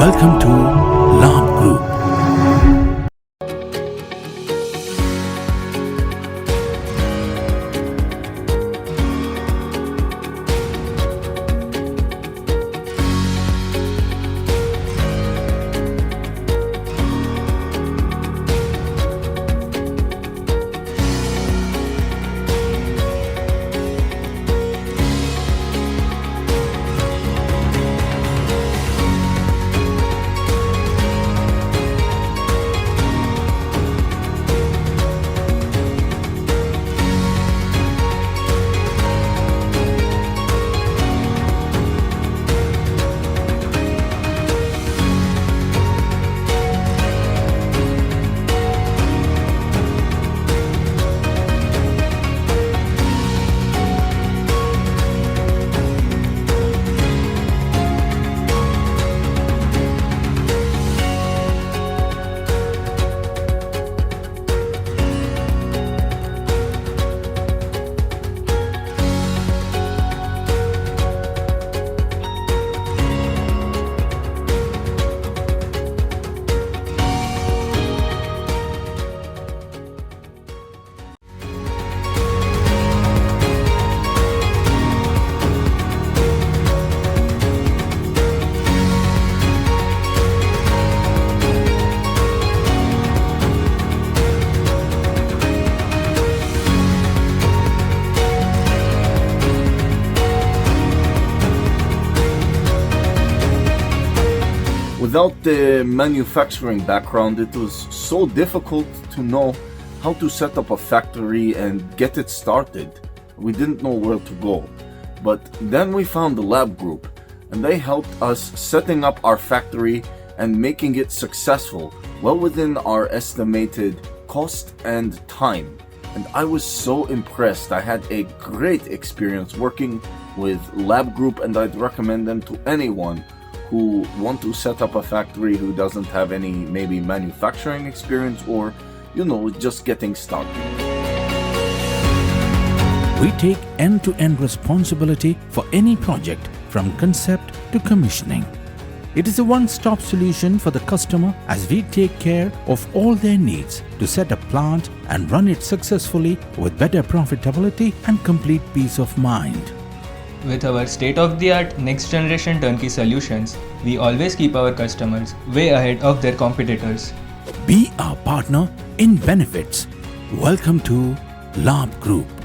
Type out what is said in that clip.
Welcome to Labh Group. Without the manufacturing background, it was so difficult to know how to set up a factory and get it started. We didn't know where to go. But then we found the Labh Group, and they helped us setting up our factory and making it successful, well within our estimated cost and time. And I was so impressed. I had a great experience working with Labh Group, and I'd recommend them to anyone who want to set up a factory who doesn't have any maybe manufacturing experience or, just getting started. We take end-to-end responsibility for any project from concept to commissioning. It is a one-stop solution for the customer as we take care of all their needs to set a plant and run it successfully with better profitability and complete peace of mind. With our state-of-the-art next-generation turnkey solutions, we always keep our customers way ahead of their competitors. Be our partner in benefits. Welcome to Labh Group.